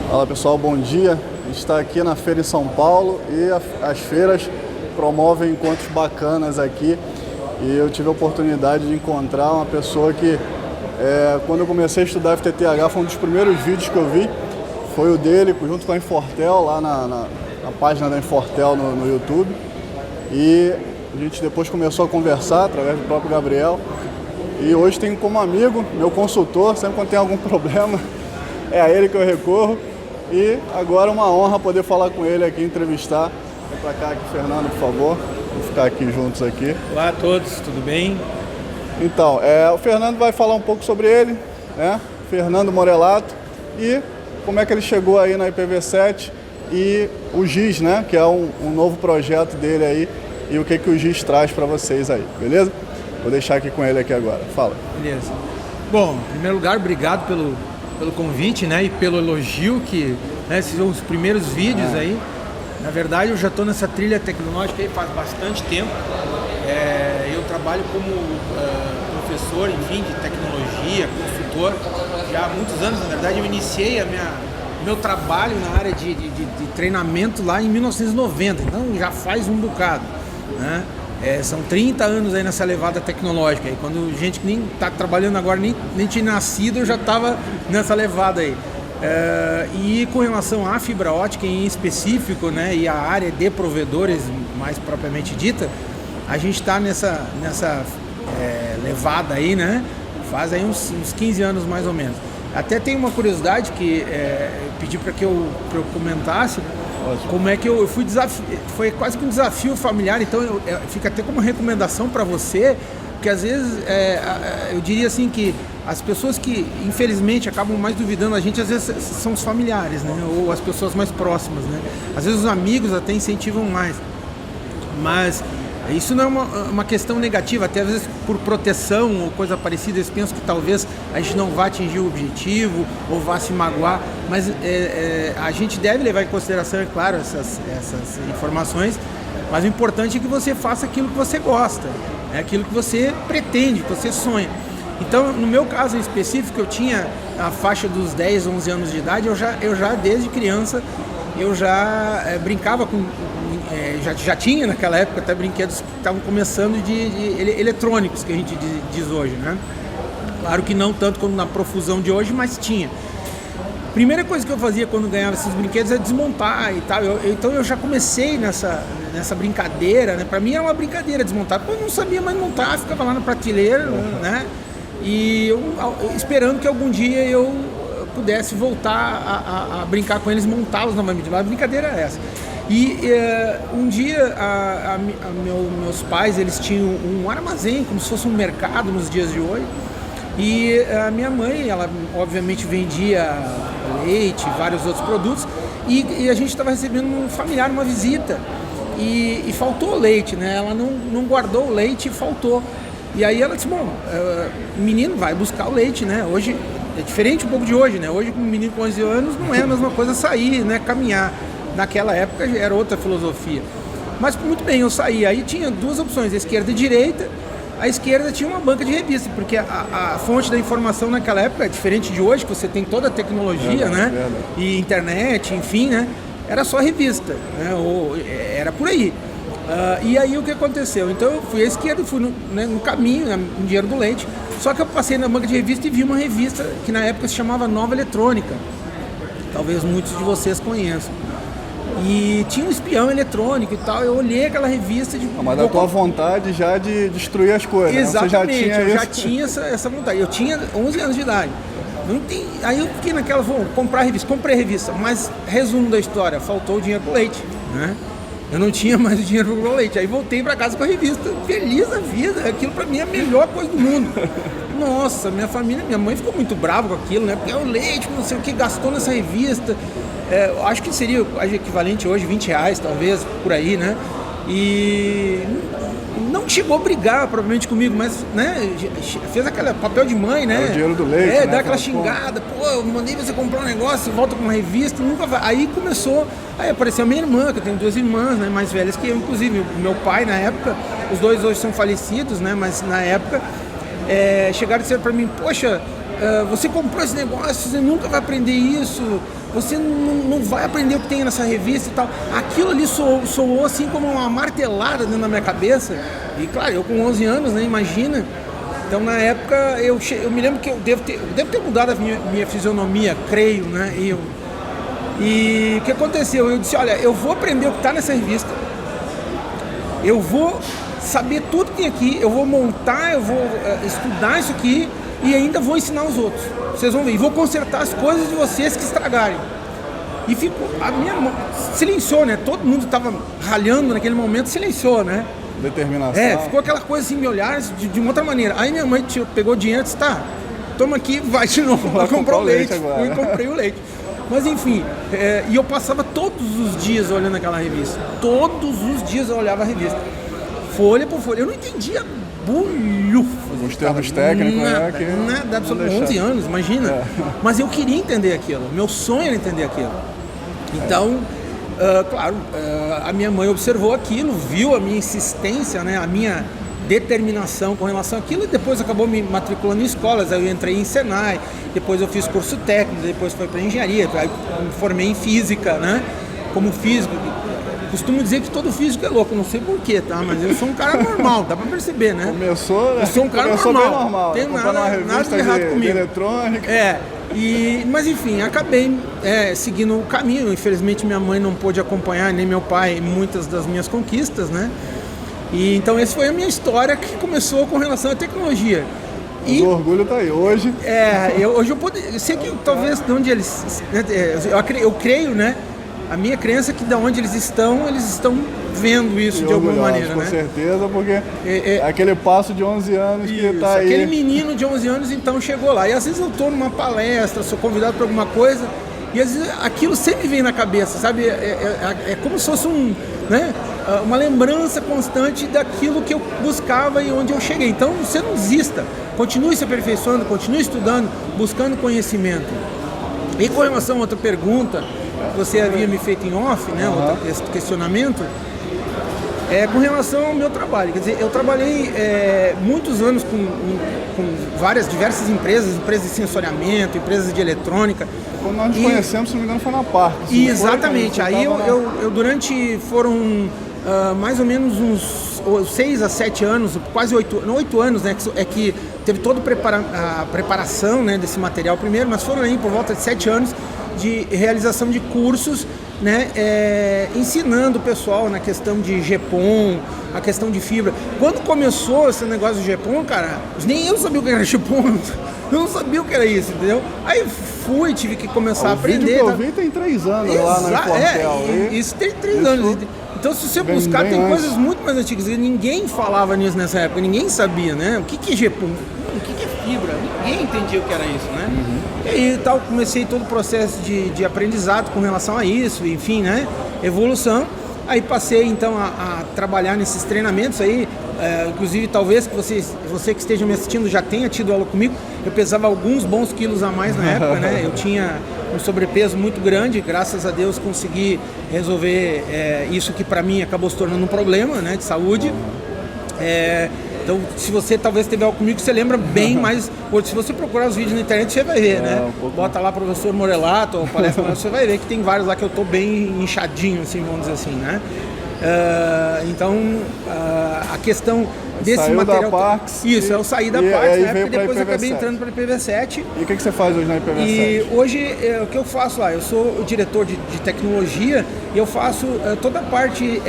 Fala pessoal, bom dia. A gente está aqui na feira em São Paulo e as feiras promovem encontros bacanas aqui. E eu tive a oportunidade de encontrar uma pessoa que, quando eu comecei a estudar FTTH, foi um dos primeiros vídeos que eu vi. Foi o dele, junto com a Infortel, lá na página da Infortel no YouTube. E a gente depois começou a conversar através do próprio Gabriel. E hoje tenho como amigo, meu consultor, sempre quando tem algum problema, é a ele que eu recorro. E agora uma honra poder falar com ele aqui, entrevistar. Vem pra cá aqui, Fernando, por favor. Vamos ficar aqui juntos aqui. Olá a todos, tudo bem? Então, o Fernando vai falar um pouco sobre ele, né? Fernando Morelato, e como é que ele chegou aí na IPv7 e o GIS, né? Que é um novo projeto dele aí, e o que o GIS traz para vocês aí, beleza? Vou deixar aqui com ele aqui agora. Fala. Beleza. Bom, em primeiro lugar, obrigado pelo convite, né? E pelo elogio que, né, esses são os primeiros vídeos aí. Na verdade, eu já estou nessa trilha tecnológica aí faz bastante tempo. Eu trabalho como professor, enfim, de tecnologia, consultor, já há muitos anos. Na verdade, eu iniciei meu trabalho na área de treinamento lá em 1990, então já faz um bocado, né? São 30 anos aí nessa levada tecnológica. E quando gente que nem está trabalhando agora, nem tinha nascido, eu já estava nessa levada aí. E com relação à fibra ótica em específico, né, e a área de provedores mais propriamente dita, a gente está nessa levada aí, né? Faz aí uns 15 anos mais ou menos. Até tem uma curiosidade que pedi para que eu comentasse. Ótimo. Como é que eu fui foi quase que um desafio familiar, então fica até como recomendação para você, porque às vezes eu diria assim que as pessoas que infelizmente acabam mais duvidando a gente, às vezes são os familiares, né? Ou as pessoas mais próximas, né? Às vezes os amigos até incentivam mais, mas isso não é uma questão negativa, até às vezes por proteção ou coisa parecida, eles pensam que talvez a gente não vá atingir o objetivo ou vá se magoar, mas a gente deve levar em consideração, é claro, essas informações, mas o importante é que você faça aquilo que você gosta, aquilo que você pretende, que você sonha. Então, no meu caso em específico, eu tinha a faixa dos 10, 11 anos de idade, eu já desde criança, eu já brincava com... já tinha naquela época até brinquedos que estavam começando de eletrônicos, que a gente diz hoje, né? Claro que não tanto como na profusão de hoje, mas tinha. Primeira coisa que eu fazia quando ganhava esses brinquedos é desmontar e tal. Então eu já comecei nessa brincadeira, né? Para mim era uma brincadeira desmontar, porque eu não sabia mais montar, ficava lá na prateleira, né? E eu esperando que algum dia eu pudesse voltar a brincar com eles, montá-los novamente. A brincadeira é essa. E um dia meus pais, eles tinham um armazém, como se fosse um mercado nos dias de hoje, e a minha mãe, ela obviamente vendia leite, vários outros produtos, e a gente estava recebendo um familiar, uma visita, e faltou leite, né? Ela não guardou o leite e faltou. E aí ela disse, bom, o menino vai buscar o leite, né? Hoje é diferente um pouco de hoje, né? Hoje com um menino com 11 anos não é a mesma coisa sair, né? Caminhar. Naquela época era outra filosofia. Mas muito bem, eu saí. Aí tinha duas opções, a esquerda e a direita. A esquerda tinha uma banca de revista, porque a fonte da informação naquela época é diferente de hoje, que você tem toda a tecnologia, né? E internet, enfim, né? Era só revista, né? Era por aí. E aí o que aconteceu? Então eu fui à esquerda, fui no caminho, né, no dinheiro do leite. Só que eu passei na banca de revista e vi uma revista que na época se chamava Nova Eletrônica. Talvez muitos de vocês conheçam. E tinha um espião eletrônico e tal, eu olhei aquela revista de... Mas da tua vontade já de destruir as coisas, exatamente, né? já tinha essa vontade. Eu tinha 11 anos de idade. Aí eu fiquei naquela, vou comprar a revista, comprei a revista, mas resumo da história, faltou o dinheiro pro leite, né? Eu não tinha mais o dinheiro pro leite, aí voltei para casa com a revista, feliz da vida, aquilo para mim é a melhor coisa do mundo. Nossa, minha mãe ficou muito brava com aquilo, né? Porque é o leite, não sei o que, gastou nessa revista. Eu acho que seria equivalente hoje, R$20, talvez, por aí, né? E não chegou a brigar provavelmente comigo, mas, né, fez aquele papel de mãe, né? É o dinheiro do leite, né? Dá aquela xingada, pô, eu mandei você comprar um negócio, volta com uma revista, nunca vai. Aí começou, aí apareceu a minha irmã, que eu tenho duas irmãs, né, mais velhas que eu, inclusive, o meu pai na época, os dois hoje são falecidos, né, mas na época, chegaram e disseram pra mim, poxa, você comprou esse negócio, você nunca vai aprender isso, você não vai aprender o que tem nessa revista e tal. Aquilo ali soou assim como uma martelada dentro da minha cabeça. E claro, eu com 11 anos, né, imagina. Então na época eu me lembro que eu devo ter mudado a minha fisionomia, creio, né? E o que aconteceu? Eu disse, olha, eu vou aprender o que está nessa revista. Eu vou saber tudo que tem aqui, eu vou montar, eu vou estudar isso aqui e ainda vou ensinar os outros. Vocês vão ver. E vou consertar as coisas de vocês que estragarem. E ficou, a minha mão silenciou, né? Todo mundo estava ralhando naquele momento, silenciou, né? Determinação. Ficou aquela coisa assim, me olhar de uma outra maneira. Aí minha mãe pegou o dinheiro e disse, tá, toma aqui, vai de novo para comprar o leite. Fui e comprei o leite. Mas enfim, e eu passava todos os dias olhando aquela revista. Todos os dias eu olhava a revista. Folha por folha. Eu não entendia bulhufos. Os termos técnicos, nada, né? Nada, absolutamente. 11 anos, imagina. Mas eu queria entender aquilo. Meu sonho era entender aquilo. Então, claro, a minha mãe observou aquilo, viu a minha insistência, né? A minha determinação com relação àquilo e depois acabou me matriculando em escolas. Aí eu entrei em Senai, depois eu fiz curso técnico, depois foi para engenharia, aí me formei em física, né? Como físico. Costumo dizer que todo físico é louco, não sei porquê, tá? Mas eu sou um cara normal, dá pra perceber, né? Começou, eu sou um cara normal. Bem normal. Tem nada de errado comigo. De eletrônica. Mas enfim, acabei seguindo o caminho. Infelizmente minha mãe não pôde acompanhar, nem meu pai, muitas das minhas conquistas, né? E então essa foi a minha história que começou com relação à tecnologia. O orgulho tá aí. Hoje... hoje eu sei que talvez de onde eles... Eu creio, né? A minha crença é que de onde eles estão vendo isso de alguma maneira, com né? Com certeza, porque aquele passo de 11 anos que tá aí... Aquele menino de 11 anos, então, chegou lá. E às vezes eu tô numa palestra, sou convidado para alguma coisa, e às vezes aquilo sempre vem na cabeça, sabe? É como se fosse uma lembrança constante daquilo que eu buscava e onde eu cheguei. Então, você não desista. Continue se aperfeiçoando, continue estudando, buscando conhecimento. E com relação a outra pergunta... Você havia me feito em off, né? Outro questionamento. Com relação ao meu trabalho. Quer dizer, eu trabalhei muitos anos com diversas empresas de sensoriamento, empresas de eletrônica. Quando nós nos conhecemos, se não me engano, foi na Park. Exatamente. Aí eu durante, foram mais ou menos uns 6 a 7 anos, quase 8 anos, né? Que teve toda a preparação, né, desse material primeiro, mas foram aí por volta de 7 anos de realização de cursos, né, ensinando o pessoal na questão de GPON, a questão de fibra. Quando começou esse negócio de GPON, cara, nem eu sabia o que era GPON, eu não sabia o que era isso, entendeu? Aí tive que começar a aprender. O vídeo que eu vi tem 3 anos lá na Infortel. Isso tem 3 anos. Então, se você buscar, tem coisas muito mais antigas. Ninguém falava nisso nessa época, ninguém sabia, né? O que é GPON? O que é fibra? Ninguém entendia o que era isso, né? E aí, comecei todo o processo de aprendizado com relação a isso, enfim, né? Evolução. Aí passei, então, a trabalhar nesses treinamentos aí. Inclusive, talvez que você que esteja me assistindo já tenha tido aula comigo. Eu pesava alguns bons quilos a mais na época, né? Eu tinha um sobrepeso muito grande. Graças a Deus consegui resolver isso que para mim acabou se tornando um problema, né, de saúde. Então, se você talvez teve algo comigo, você lembra bem, mas se você procurar os vídeos na internet, você vai ver, né? Bota lá professor Morelato ou palestra, você vai ver que tem vários lá que eu tô bem inchadinho, assim, vamos dizer assim, né? Então, a questão desse saiu material... da Parks. Isso, eu saí da Parks, né? Porque depois eu acabei entrando para a IPv7. E o que você faz hoje na IPv7? E hoje, o que eu faço lá? Eu sou o diretor de tecnologia e eu faço toda a parte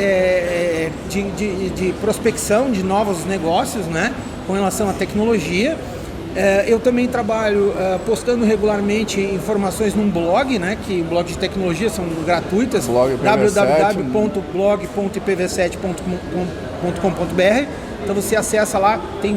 de prospecção de novos negócios, né? Com relação à tecnologia. Eu também trabalho postando regularmente informações num blog, né? Que blogs de tecnologia são gratuitas, www.blog.ipv7.com.br. Então você acessa lá, tem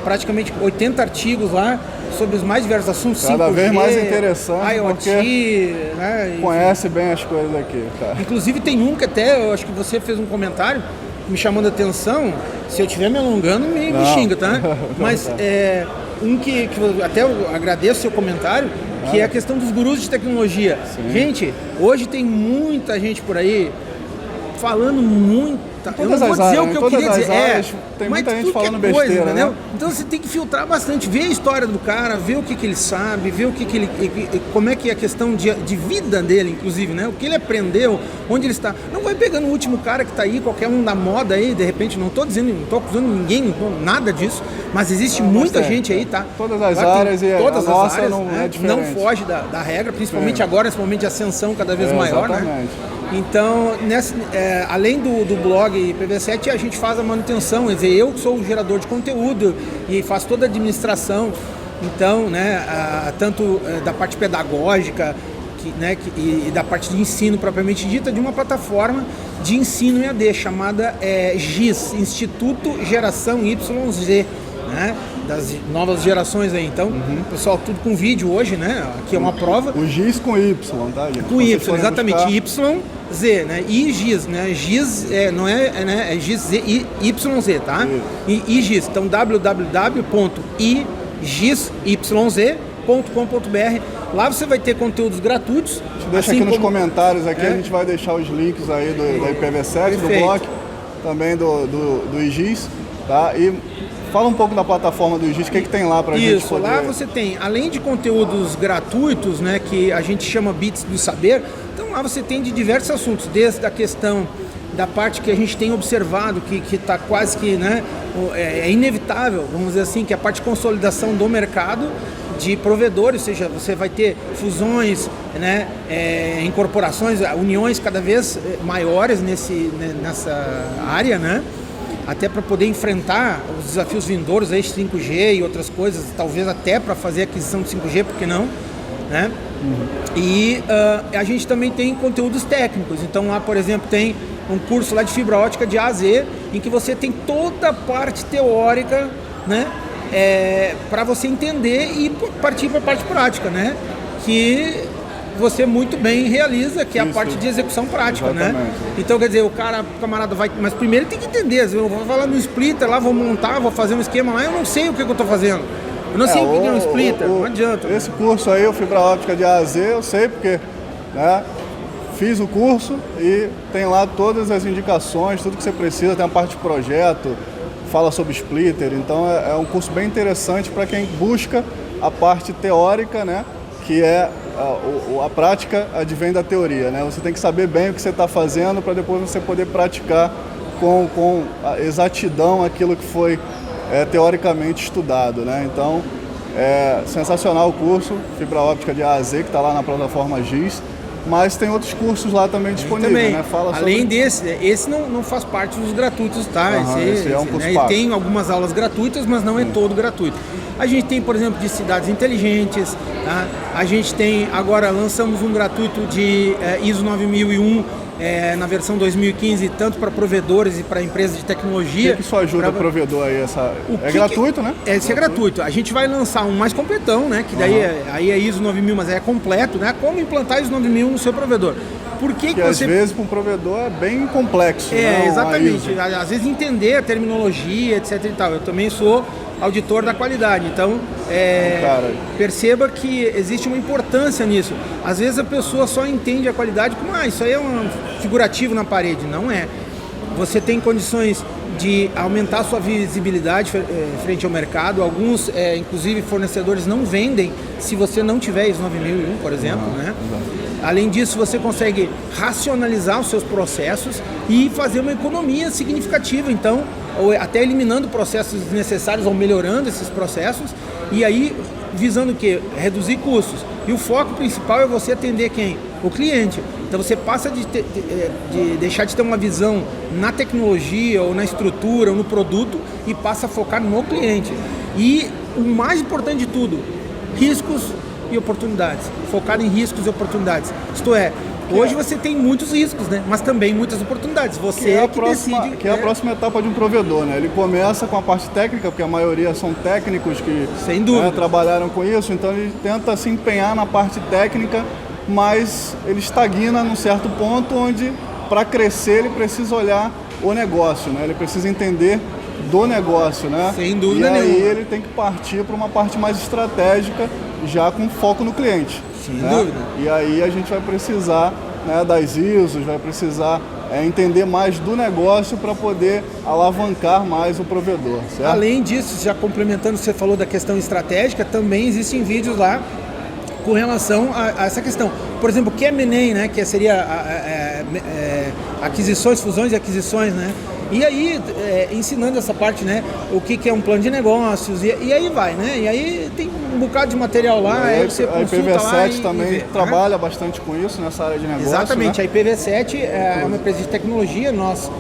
praticamente 80 artigos lá sobre os mais diversos assuntos. Cada 5G, vez mais interessante, IoT, né? Conhece bem as coisas aqui, cara. Inclusive tem um que até, eu acho que você fez um comentário me chamando a atenção. Se eu estiver me alongando, me xinga, tá? Mas um que até eu agradeço o seu comentário, que é a questão dos gurus de tecnologia. Sim. Gente, hoje tem muita gente por aí falando muita tá? Eu não vou dizer o que eu queria dizer. Tem muita gente falando besteira, entendeu? né? Então você tem que filtrar bastante, ver a história do cara, ver o que ele sabe, ver o que ele, como é que é a questão de vida dele, inclusive, né? O que ele aprendeu, onde ele está. Não vai pegando o último cara que está aí, qualquer um da moda aí, de repente, não estou acusando ninguém, nada disso, mas existe muita gente aí, tá? Todas as áreas e todas a as nossa áreas, não né? é diferente. Não foge da regra, principalmente agora, nesse momento de ascensão cada vez maior, exatamente. né? Então, além do blog PV7, a gente faz a manutenção, quer dizer, eu sou o gerador de conteúdo e faço toda a administração, então, né, tanto da parte pedagógica e da parte de ensino propriamente dita, de uma plataforma de ensino EAD chamada GIS, Instituto Geração YZ, né? Das novas gerações aí. Então, pessoal, tudo com vídeo hoje, né? Aqui é uma prova. O GIS com Y, tá, gente? Com Y, exatamente. YZ, né? E GIS, né? GIS não é, né? É GIS YZ, tá? E GIS. Então, www.igisyz.com.br. Lá você vai ter conteúdos gratuitos. Deixa aqui nos comentários aqui, a gente vai deixar os links aí da IPv7, do blog, também do IGIS, tá? E fala um pouco da plataforma do IGIS, o que tem lá pra gente poder... Lá você tem, além de conteúdos gratuitos, né, que a gente chama Bits do Saber, então lá você tem de diversos assuntos, desde a questão da parte que a gente tem observado, que está quase que, né, é inevitável, vamos dizer assim, que é a parte de consolidação do mercado de provedores, ou seja, você vai ter fusões, né, incorporações, uniões cada vez maiores nessa área, né? Até para poder enfrentar os desafios vindouros aí, 5G e outras coisas, talvez até para fazer aquisição de 5G, por que não? Né? E a gente também tem conteúdos técnicos, então lá, por exemplo, tem um curso lá de fibra ótica de A a Z, em que você tem toda a parte teórica, né? Para você entender e partir para a parte prática, né? Que você muito bem realiza, que é a parte de execução prática, né? Então, quer dizer, o camarada vai... Mas primeiro ele tem que entender, eu vou falar no splitter lá, vou montar, vou fazer um esquema lá, eu não sei o que eu estou fazendo. Eu não sei o que é um splitter, não adianta. Esse curso aí, o fibra ótica de A a Z, eu sei porque, né, fiz o curso e tem lá todas as indicações, tudo que você precisa, tem a parte de projeto, fala sobre splitter, então é um curso bem interessante para quem busca a parte teórica, né, que é a prática advém da teoria, né? Você tem que saber bem o que você está fazendo para depois você poder praticar com a exatidão aquilo que foi teoricamente estudado, né? Então, é sensacional o curso, fibra óptica de A a Z, que está lá na plataforma GIS, mas tem outros cursos lá também disponíveis, né? Além desse, esse não faz parte dos gratuitos, tá? Esse é um curso pago. Tem algumas aulas gratuitas, mas não é todo gratuito. A gente tem, por exemplo, de cidades inteligentes, tá? A gente tem, agora lançamos um gratuito de ISO 9001, na versão 2015, tanto para provedores e para empresas de tecnologia. O que isso ajuda o provedor aí? Gratuito, né? Esse é gratuito. A gente vai lançar um mais completão, né? Que daí aí é ISO 9000, mas é completo, né? Como implantar ISO 9000 no seu provedor. Por que você... às vezes para um provedor é bem complexo. Né? Exatamente. Às vezes entender a terminologia, etc e tal. Eu também sou auditor da qualidade, então perceba que existe uma importância nisso. Às vezes a pessoa só entende a qualidade como, isso aí é um figurativo na parede. Não é. Você tem condições de aumentar a sua visibilidade frente ao mercado. Alguns, inclusive, fornecedores não vendem se você não tiver ISO 9001, por exemplo, né? Além disso, você consegue racionalizar os seus processos e fazer uma economia significativa, então, ou até eliminando processos desnecessários ou melhorando esses processos, e aí visando o quê? Reduzir custos. E o foco principal é você atender quem? O cliente. Então você passa de deixar de ter uma visão na tecnologia ou na estrutura ou no produto e passa a focar no cliente. E o mais importante de tudo, riscos e oportunidades. Focar em riscos e oportunidades. Isto é, hoje você tem muitos riscos, né? Mas também muitas oportunidades. Você decide. Que é a próxima etapa de um provedor, né? Ele começa com a parte técnica, porque a maioria são técnicos que sem dúvida, trabalharam com isso, então ele tenta se empenhar na parte técnica, mas ele estagna num certo ponto onde, para crescer, ele precisa olhar o negócio, né? Ele precisa entender do negócio, né? Sem dúvida nenhuma. E aí ele tem que partir para uma parte mais estratégica, já com foco no cliente. Sem dúvida. E aí a gente vai precisar, né, das ISOs, vai precisar entender mais do negócio para poder alavancar mais o provedor, certo? Além disso, já complementando, você falou da questão estratégica, também existem vídeos lá com relação a essa questão. Por exemplo, o que é M&A, né, que seria aquisições, fusões e aquisições, né? E aí, ensinando essa parte, né, o que é um plano de negócios, e aí vai, né? E aí tem um bocado de material lá, aí você consulta lá. A IPv7 também trabalha bastante com isso nessa área de negócio. Exatamente, né? A IPv7 é uma empresa de tecnologia, nós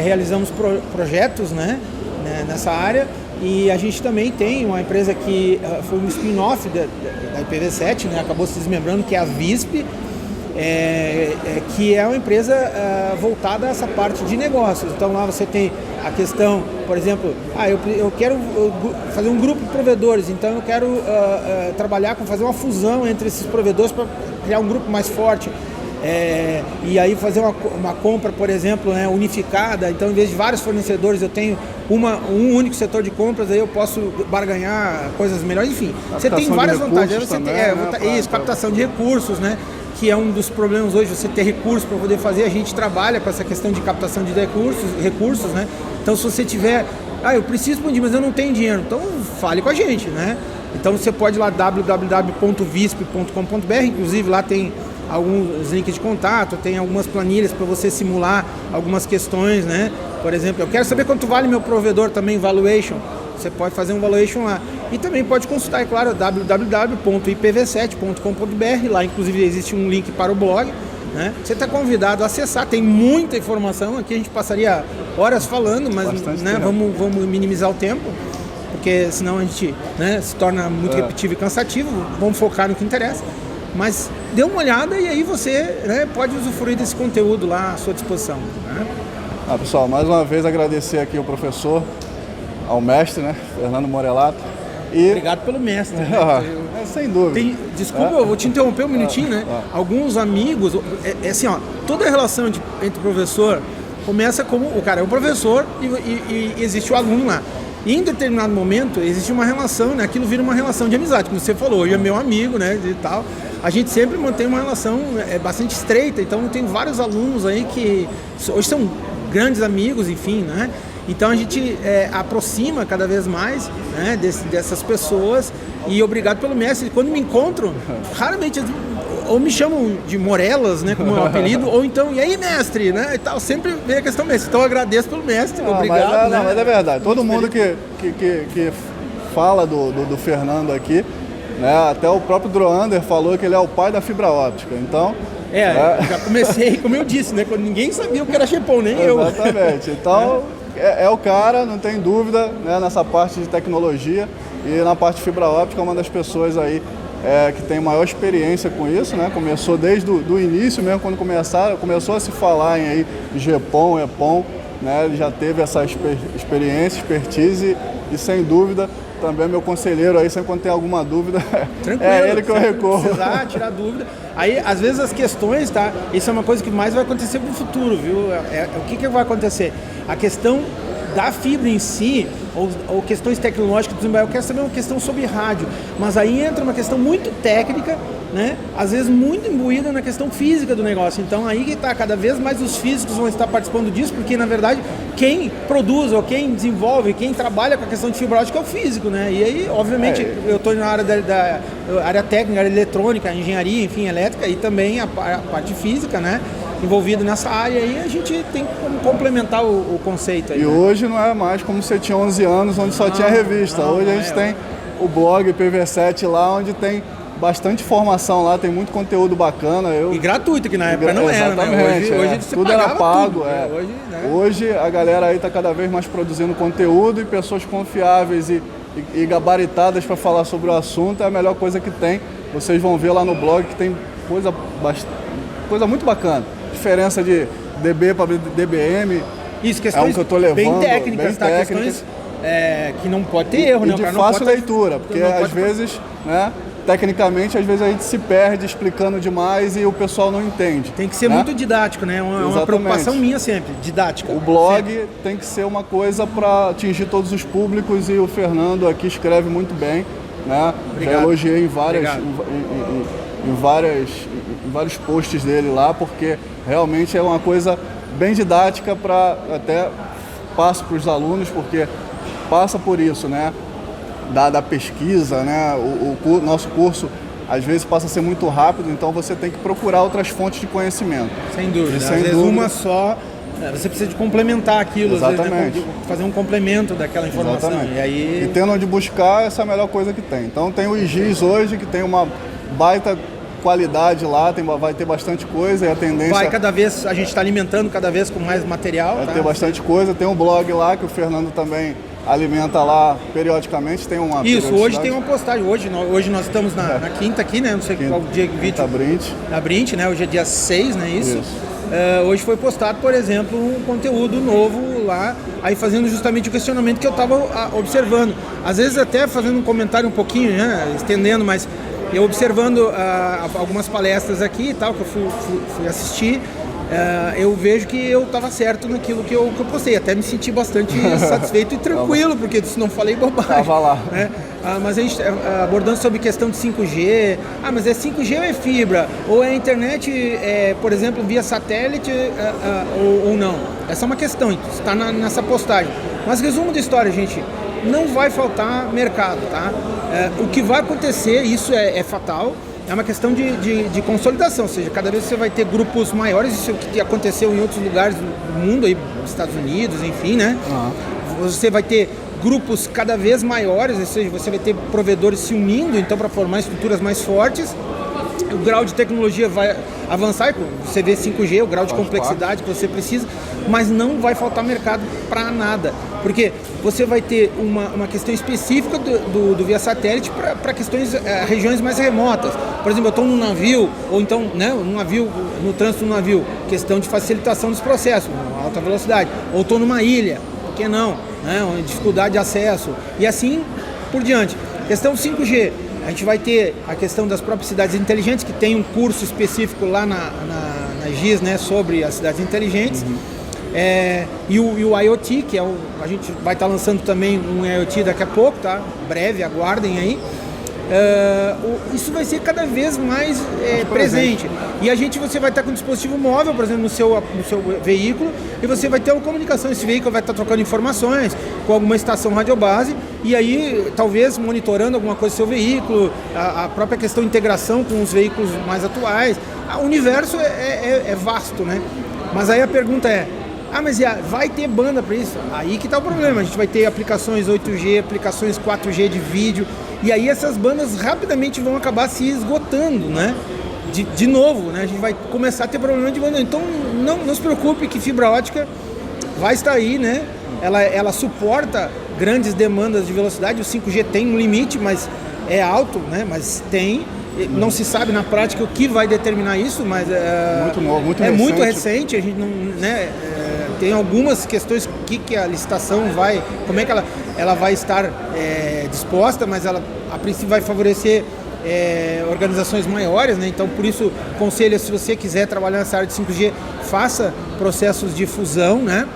realizamos projetos, né, nessa área, e a gente também tem uma empresa que foi um spin-off da IPv7, né, acabou se desmembrando, que é a VISP, que é uma empresa voltada a essa parte de negócios. Então lá você tem a questão, por exemplo, eu quero fazer um grupo de provedores, então eu quero trabalhar com fazer uma fusão entre esses provedores para criar um grupo mais forte. E aí fazer uma compra, por exemplo, né, unificada. Então, em vez de vários fornecedores, eu tenho um único setor de compras, aí eu posso barganhar coisas melhores. Enfim, você tem várias vantagens. Você tem, captação de recursos, né? Que é um dos problemas hoje, você ter recursos para poder fazer. A gente trabalha com essa questão de captação de recursos, né? Então, se você tiver, eu preciso expandir, mas eu não tenho dinheiro, então fale com a gente, né? Então, você pode ir lá www.visp.com.br, inclusive lá tem alguns links de contato, tem algumas planilhas para você simular algumas questões, né? Por exemplo, eu quero saber quanto vale meu provedor também, valuation. Você pode fazer um valuation lá. E também pode consultar, é claro, www.ipv7.com.br. Lá, inclusive, existe um link para o blog, né? Você está convidado a acessar, tem muita informação. Aqui a gente passaria horas falando, mas né, vamos minimizar o tempo, porque senão a gente, né, se torna muito repetitivo e cansativo. Vamos focar no que interessa. Mas dê uma olhada e aí você, né, pode usufruir desse conteúdo lá à sua disposição, né? Pessoal, mais uma vez agradecer aqui ao professor, ao mestre, né, Fernando Morelato. Obrigado pelo mestre. Né? Sem dúvida. Desculpa, eu vou te interromper um minutinho, né? Alguns amigos, assim, toda a relação entre o professor começa como o cara é o professor e existe o aluno lá. E em determinado momento existe uma relação, né? Aquilo vira uma relação de amizade, como você falou, hoje é meu amigo, né? E tal. A gente sempre mantém uma relação bastante estreita, então tem vários alunos aí que hoje são grandes amigos, enfim, né? Então a gente aproxima cada vez mais, né, dessas pessoas. E obrigado pelo mestre. Quando me encontram, raramente ou me chamam de Morelas, né, como é o apelido, ou então, e aí, mestre, né, e tal, sempre vem a questão mestre. Então eu agradeço pelo mestre, obrigado. Mas é verdade, todo mundo que fala do Fernando aqui, né, até o próprio Droander falou que ele é o pai da fibra óptica, então... já comecei, como eu disse, né, quando ninguém sabia o que era chipão, nem eu. Exatamente, então é o cara, não tem dúvida, né, nessa parte de tecnologia e na parte de fibra óptica, uma das pessoas aí que tem maior experiência com isso, né? Começou desde o início mesmo, quando começou a se falar em aí GPON, EPON, né? Ele já teve essa experiência, expertise e sem dúvida também é meu conselheiro aí, sempre quando tem alguma dúvida, é ele que eu recorro. Precisar tirar dúvida. Aí, às vezes as questões, tá? Isso é uma coisa que mais vai acontecer no futuro, viu? O que vai acontecer? A questão da fibra em si, ou questões tecnológicas, eu quero saber uma questão sobre rádio, mas aí entra uma questão muito técnica, né? Às vezes muito imbuída na questão física do negócio. Então aí que está, cada vez mais os físicos vão estar participando disso, porque na verdade quem produz ou quem desenvolve, quem trabalha com a questão de fibra ótica é o físico, né? E aí, obviamente, eu estou na área da área técnica, área eletrônica, engenharia, enfim, elétrica, e também a parte física, né? Envolvido nessa área aí, a gente tem como complementar o conceito aí. E hoje não é mais como você tinha 11 anos, onde só tinha revista. Hoje a gente tem o blog PV7 lá, onde tem bastante informação lá, tem muito conteúdo bacana. E gratuito, que na época não era, né? Hoje você tudo era pago. Tudo, Hoje, né? Hoje a galera aí está cada vez mais produzindo conteúdo e pessoas confiáveis e gabaritadas para falar sobre o assunto é a melhor coisa que tem. Vocês vão ver lá no blog que tem coisa muito bacana. Diferença de dB para dBm. Isso, questões que eu tô levando, bem técnicas, tá? Questões que não pode ter erro, e né? de fácil leitura, porque às vezes, né, tecnicamente, às vezes a gente se perde explicando demais e o pessoal não entende. Tem que ser muito didático, né? Uma preocupação minha sempre, didática. O blog tem que ser uma coisa para atingir todos os públicos e o Fernando aqui escreve muito bem, né? Já elogiei em vários posts dele lá, porque realmente é uma coisa bem didática, para até passo para os alunos, porque passa por isso, né? Da pesquisa, né? O nosso curso às vezes passa a ser muito rápido, então você tem que procurar outras fontes de conhecimento. Sem dúvida. Às vezes uma só, você precisa de complementar aquilo, exatamente. Às vezes, né? Fazer um complemento daquela informação. Exatamente. E tendo onde buscar, essa é a melhor coisa que tem. Então tem o IGIS hoje, que tem uma baita qualidade lá, vai ter bastante coisa, e a tendência... a gente está alimentando cada vez com mais material. Vai ter bastante coisa, tem um blog lá que o Fernando também alimenta lá periodicamente, tem uma... Isso, hoje tem uma postagem, hoje nós estamos na quinta aqui, né, não sei qual dia que vídeo... Na Brint, né, hoje é dia 6, né, isso? Hoje foi postado, por exemplo, um conteúdo novo lá, aí fazendo justamente o questionamento que eu estava observando. Às vezes até fazendo um comentário um pouquinho, né, estendendo, mas eu observando algumas palestras aqui e tal, que eu fui assistir, eu vejo que eu estava certo naquilo que eu postei. Até me senti bastante satisfeito e tranquilo, porque não falei bobagem. Tava lá. Né? Mas a gente abordando sobre questão de 5G, mas é 5G ou é fibra? Ou é internet, por exemplo, via satélite ou não? Essa é uma questão, está nessa postagem. Mas resumo da história, gente, não vai faltar mercado, tá? O que vai acontecer, isso é fatal, é uma questão de consolidação, ou seja, cada vez você vai ter grupos maiores, isso é o que aconteceu em outros lugares do mundo, aí, Estados Unidos, enfim, né? Você vai ter grupos cada vez maiores, ou seja, você vai ter provedores se unindo, então, para formar estruturas mais fortes. O grau de tecnologia vai avançar, você vê 5G, o grau de complexidade que você precisa, mas não vai faltar mercado para nada, porque você vai ter uma questão específica do via satélite para questões, regiões mais remotas. Por exemplo, eu estou num navio, ou então, né, no trânsito do navio, questão de facilitação dos processos, alta velocidade, ou estou numa ilha, por que não? Né, dificuldade de acesso, e assim por diante. Questão 5G. A gente vai ter a questão das próprias cidades inteligentes, que tem um curso específico lá na GIS, né, sobre as cidades inteligentes. E o IoT, que a gente vai estar lançando também um IoT daqui a pouco, tá? Breve, aguardem aí. Isso vai ser cada vez mais presente. E você vai estar com um dispositivo móvel, por exemplo, no seu veículo, e você vai ter uma comunicação. Esse veículo vai estar trocando informações com alguma estação radiobase, e aí talvez monitorando alguma coisa do seu veículo, a própria questão de integração com os veículos mais atuais. O universo é vasto, né? Mas aí a pergunta mas vai ter banda para isso? Aí que está o problema. A gente vai ter aplicações 8G, aplicações 4G de vídeo, e aí essas bandas rapidamente vão acabar se esgotando, né? De novo, né? A gente vai começar a ter problema de banda. Então não se preocupe que fibra ótica vai estar aí, né? Ela suporta grandes demandas de velocidade. O 5G tem um limite, mas é alto, né? Mas tem. Não se sabe na prática o que vai determinar isso, mas muito novo, muito recente. A gente não, né? Tem algumas questões que a licitação como é que ela vai estar disposta, mas ela a princípio vai favorecer organizações maiores, né? Então por isso conselho, se você quiser trabalhar nessa área de 5G, faça processos de fusão, né?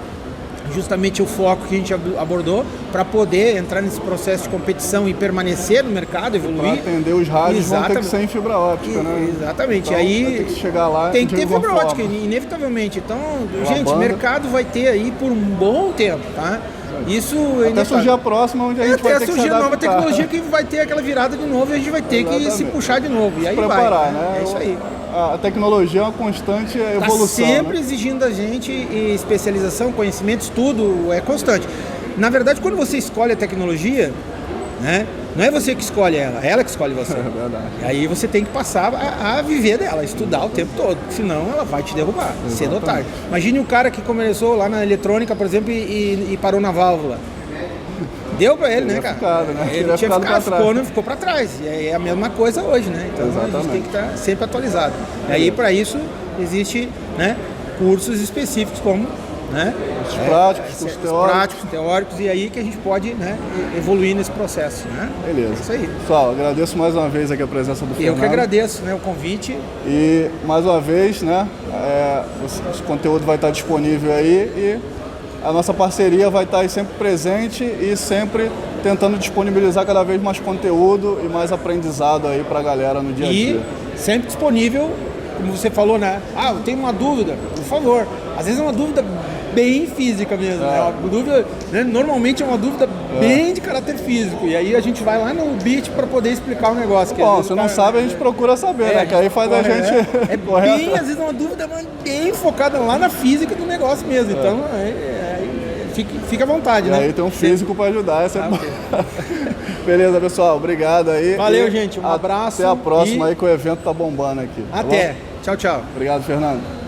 Justamente o foco que a gente abordou, para poder entrar nesse processo de competição e permanecer no mercado, evoluir. Para atender os rádios vão ter que ser em fibra ótica, né? Exatamente. Então, aí vai ter que chegar lá tem que ter fibra ótica, inevitavelmente. Então, gente, mercado vai ter aí por um bom tempo, tá? Isso até surgir a próxima, onde a gente vai ter que se adaptar. Nova tecnologia que vai ter aquela virada de novo, e a gente vai ter que se puxar de novo. E aí preparar, né? É isso aí. A tecnologia é uma constante evolução. Está sempre, né? exigindo da gente especialização, conhecimento, estudo, é constante. Na verdade, quando você escolhe a tecnologia, né, não é você que escolhe ela que escolhe você. É verdade. E aí você tem que passar a viver dela, estudar o tempo todo, senão ela vai te derrubar, cedo ou tarde. Imagine o cara que começou lá na eletrônica, por exemplo, e parou na válvula. Deu pra ele, né, cara? Ele ficou pra trás. E é a mesma coisa hoje, né? Então a gente tem que estar sempre atualizado. E aí, para isso, existe, né, cursos específicos como, né, os práticos, teóricos, e aí que a gente pode, né, evoluir nesse processo, né? Beleza. É isso aí. Pessoal, agradeço mais uma vez aqui a presença do Fernando. Eu que agradeço, né, o convite. E mais uma vez, né, o conteúdo vai estar disponível aí, e a nossa parceria vai estar aí sempre presente e sempre tentando disponibilizar cada vez mais conteúdo e mais aprendizado aí para a galera no dia a dia. E sempre disponível, como você falou, né? Eu tenho uma dúvida, por favor, Às vezes é uma dúvida bem física mesmo, né? Uma dúvida, né? Normalmente é uma dúvida bem de caráter físico. E aí a gente vai lá no Beat para poder explicar o negócio. Que Bom, se não sabe, a gente procura saber, né? Que aí faz a gente bem, às vezes é uma dúvida bem focada lá na física do negócio mesmo. Então, fica à vontade, e né? aí tem um físico para ajudar. Beleza, pessoal. Obrigado aí. Valeu, gente. Um abraço. Até a próxima aí, que o evento tá bombando aqui. Até. Tchau, tchau. Obrigado, Fernando.